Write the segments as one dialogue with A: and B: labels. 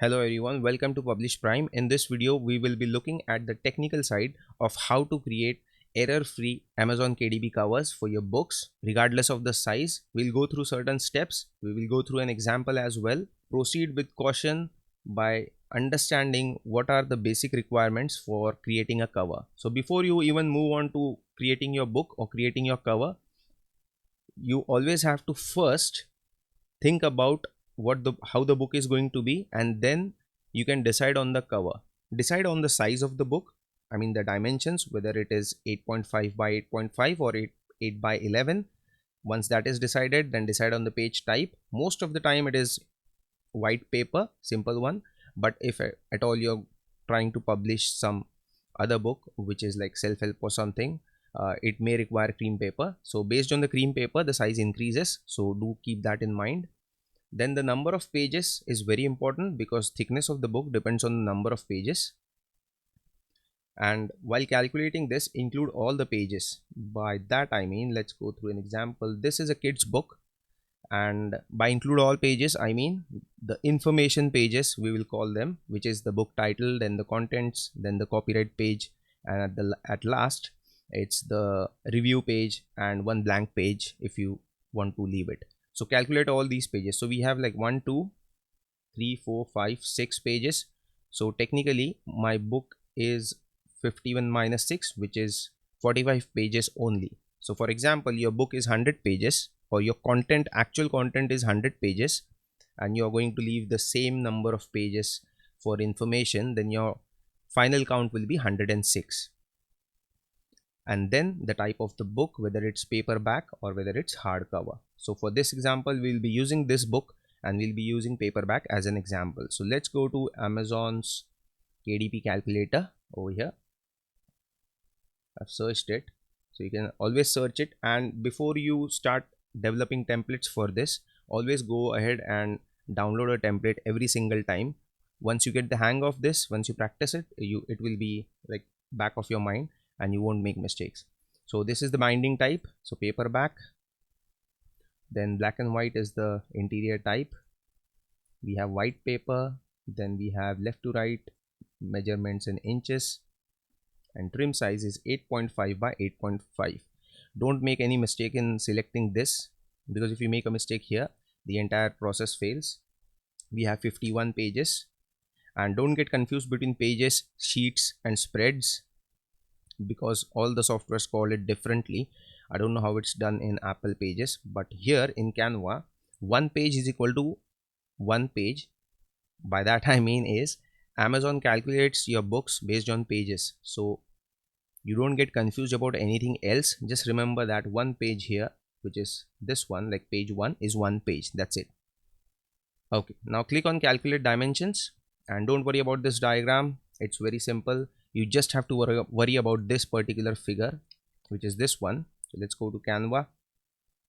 A: Hello everyone, welcome to Publish Prime. In this video, we will be looking at the technical side of how to create error-free Amazon KDP covers for your books, regardless of the size. We'll go through certain steps. We will go through an example as well. Proceed with caution by understanding what are the basic requirements for creating a cover. So before you even move on to creating your book or creating your cover, you always have to first think about how the book is going to be, and then you can decide on the cover. Decide on the size of the book, I mean the dimensions, whether it is 8.5 by 8.5 or 8 by 11. Once that is decided, then decide on the page type. Most of the time it is white paper, simple one, but if at all you're trying to publish some other book which is like self-help or something, it may require cream paper. So based on the cream paper, the size increases, so do keep that in mind. Then the number of pages is very important because thickness of the book depends on the number of pages. And while calculating this, include all the pages. By that I mean, let's go through an example. This is a kid's book, and by include all pages I mean the information pages, we will call them, which is the book title, then the contents, then the copyright page, and at last it's the review page and one blank page if you want to leave it. So calculate all these pages. So we have like 1 2 3 4 5 6 pages. So technically my book is 51 minus 6, which is 45 pages only. So for example, your book is 100 pages, or your actual content is 100 pages, and you are going to leave the same number of pages for information, then your final count will be 106. And then the type of the book, whether it's paperback or whether it's hardcover. So for this example, we'll be using this book and we'll be using paperback as an example. So let's go to Amazon's KDP calculator over here. I've searched it, so you can always search it. And before you start developing templates for this, always go ahead and download a template every single time. Once you get the hang of this, once you practice it, it will be like back of your mind and you won't make mistakes. So this is the binding type, so paperback. Then black and white is the interior type. We have white paper, then we have left to right measurements in inches, and trim size is 8.5 by 8.5. Don't make any mistake in selecting this, because if you make a mistake here, the entire process fails. We have 51 pages, and don't get confused between pages, sheets and spreads, because all the softwares call it differently. I don't know how it's done in Apple Pages, but here in Canva, one page is equal to one page. By that I mean is Amazon calculates your books based on pages, so you don't get confused about anything else. Just remember that one page here, which is this one, like page 1 is one page, that's it. Okay, now click on calculate dimensions, and don't worry about this diagram, it's very simple. You just have to worry about this particular figure, which is this one. So let's go to Canva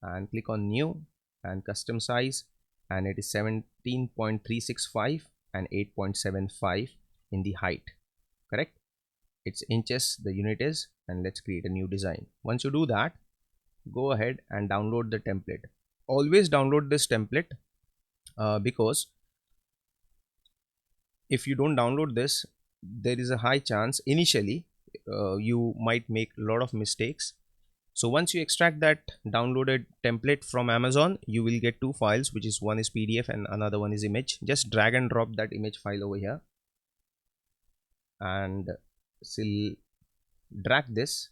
A: and click on new and custom size, and it is 17.365 and 8.75 in the height, correct? It's inches, the unit is, and let's create a new design. Once you do that, go ahead and download the template. Always download this template because if you don't download this, there is a high chance initially you might make a lot of mistakes. So once you extract that downloaded template from Amazon, you will get two files, which is one is PDF and another one is image. Just drag and drop that image file over here and still drag this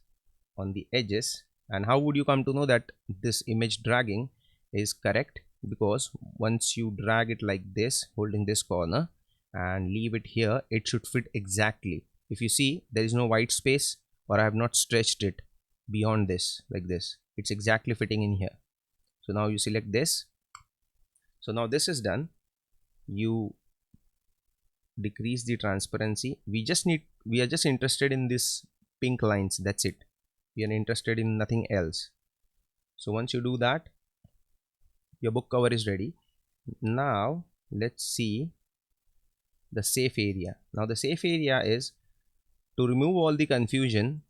A: on the edges. And how would you come to know that this image dragging is correct? Because once you drag it like this, holding this corner and leave it here, it should fit exactly. If you see, there is no white space, or I have not stretched it beyond this like this, it's exactly fitting in here. So now you select this. So now this is done. You decrease the transparency. We are just interested in this pink lines, that's it. We are interested in nothing else. So once you do that, your book cover is ready. Now let's see the safe area. Now the safe area is to remove all the confusion.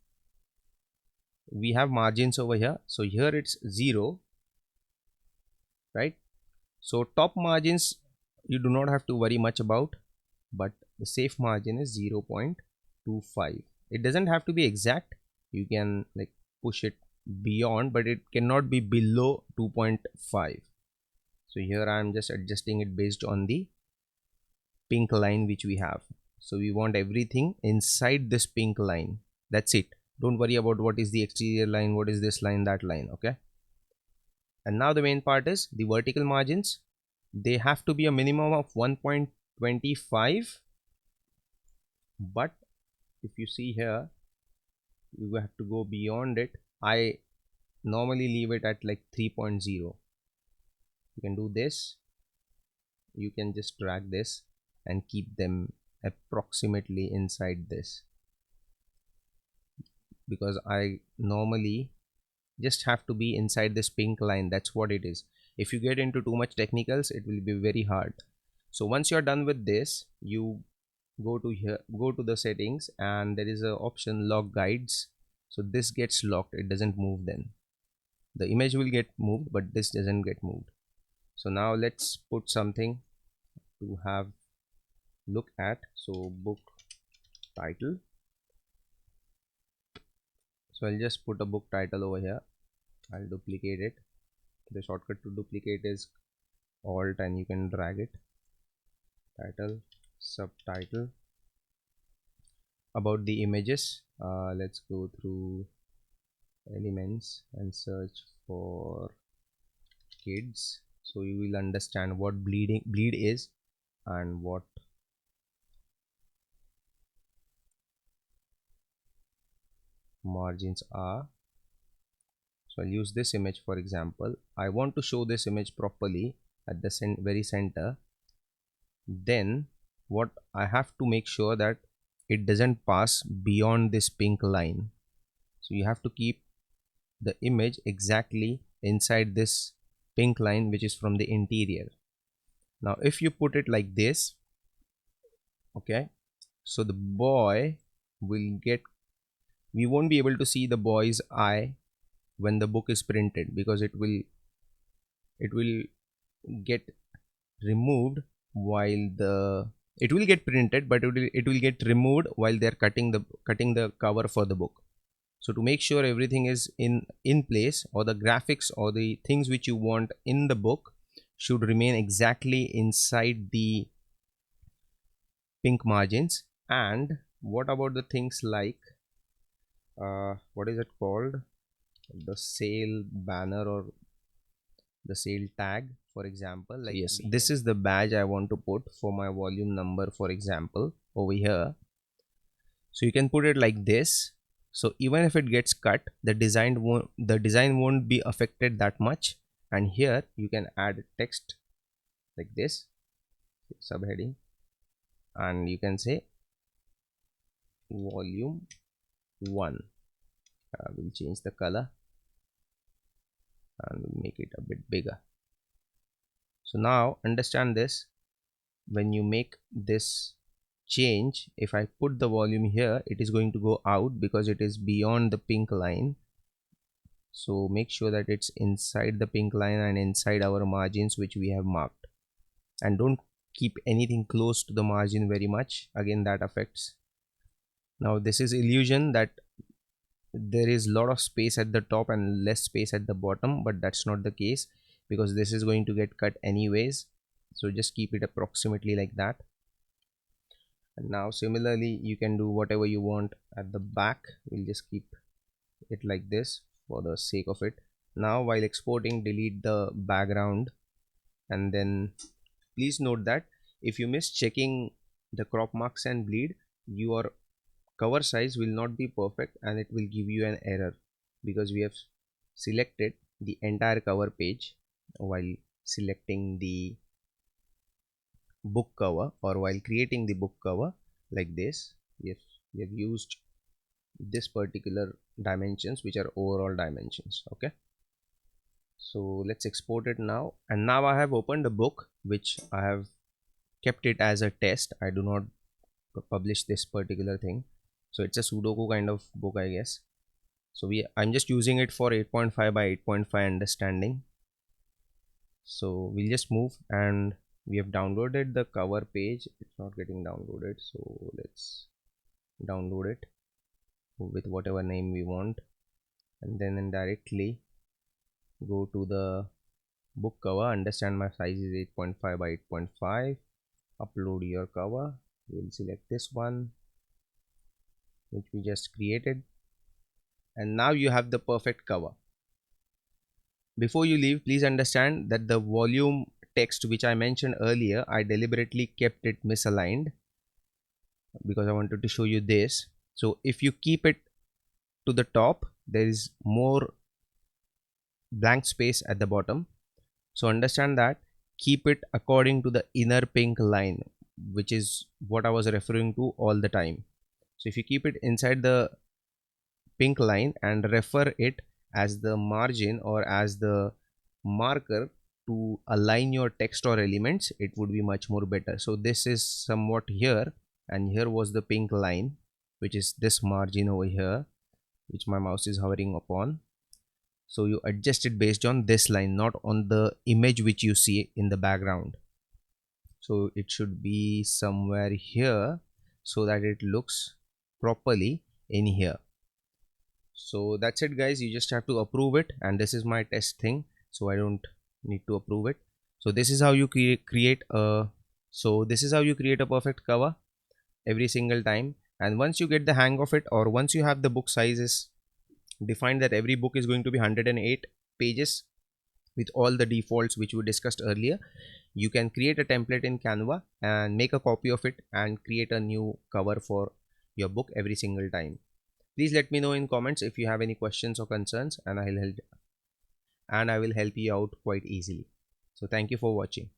A: We have margins over here, so here it's 0, right? So top margins you do not have to worry much about. but the safe margin is 0.25. It doesn't have to be exact. You can like push it beyond, but it cannot be below 2.5. So here I am just adjusting it based on the pink line which we have. So we want everything inside this pink line. That's it. Don't worry about what is the exterior line, what is this line, that line. Okay. And now the main part is the vertical margins. They have to be a minimum of 1.25, but if you see here, you have to go beyond it. I normally leave it at like 3.0. You can do this. You can just drag this and keep them approximately inside this, because I normally just have to be inside this pink line. That's what it is. If you get into too much technicals, it will be very hard. So once you're done with this, you go to here, go to the settings, and there is a option lock guides. So this gets locked, it doesn't move. Then the image will get moved, but this doesn't get moved. So now let's put something to have look at. So book title. So I'll just put a book title over here. I'll duplicate it. The shortcut to duplicate is Alt and you can drag it. Title, subtitle. About the images, let's go through elements and search for kids, so you will understand what bleed is and what margins are. So I'll use this image for example. I want to show this image properly at the very center. Then what I have to make sure that it doesn't pass beyond this pink line. So you have to keep the image exactly inside this pink line, which is from the interior. Now if you put it like this, okay, so the boy will get, we won't be able to see the boy's eye when the book is printed, because it will get removed while the it will get printed, but it will get removed while they're cutting the cover for the book. So to make sure everything is in place, or the graphics or the things which you want in the book should remain exactly inside the pink margins. And what about the things like what is it called, the sale banner or the sale tag, for example, like yes, this is the badge I want to put for my volume number, for example, over here. So you can put it like this. So even if it gets cut, the design won't be affected that much. And here you can add text like this, subheading, and you can say volume 1. We'll change the color and we'll make it a bit bigger. So now understand this, when you make this change, if I put the volume here, it is going to go out because it is beyond the pink line. So make sure that it's inside the pink line and inside our margins which we have marked, and don't keep anything close to the margin very much, again that affects. Now this is illusion that there is a lot of space at the top and less space at the bottom, but that's not the case, because this is going to get cut anyways. So just keep it approximately like that. And now similarly you can do whatever you want at the back. We'll just keep it like this for the sake of it. Now while exporting, delete the background, and then please note that if you miss checking the crop marks and bleed, your cover size will not be perfect and it will give you an error, because we have selected the entire cover page while selecting the book cover, or while creating the book cover like this. We have used this particular dimensions, which are overall dimensions. Okay, so let's export it now. And now I have opened a book which I have kept it as a test. I do not publish this particular thing, so it's a Sudoku kind of book, I guess. So I'm just using it for 8.5 by 8.5 understanding. So we'll just move and We have downloaded the cover page. It's not getting downloaded, so let's download it with whatever name we want, and then directly go to the book cover. Understand my size is 8.5 by 8.5. Upload your cover. We'll select this one which we just created, and now you have the perfect cover. Before you leave, please understand that the volume text which I mentioned earlier, I deliberately kept it misaligned because I wanted to show you this. So if you keep it to the top, there is more blank space at the bottom. So understand that, keep it according to the inner pink line, which is what I was referring to all the time. So if you keep it inside the pink line and refer it as the margin or as the marker to align your text or elements, it would be much more better. So this is somewhat here, and here was the pink line, which is this margin over here, which my mouse is hovering upon. So you adjust it based on this line, not on the image which you see in the background. So it should be somewhere here so that it looks properly in here. So that's it guys, you just have to approve it, and this is my test thing, so I don't need to approve it. So this is how you create a perfect cover every single time. And once you get the hang of it, or once you have the book sizes defined, that every book is going to be 108 pages with all the defaults which we discussed earlier, you can create a template in Canva and make a copy of it and create a new cover for your book every single time. Please let me know in comments if you have any questions or concerns, and I will help you out quite easily. So thank you for watching.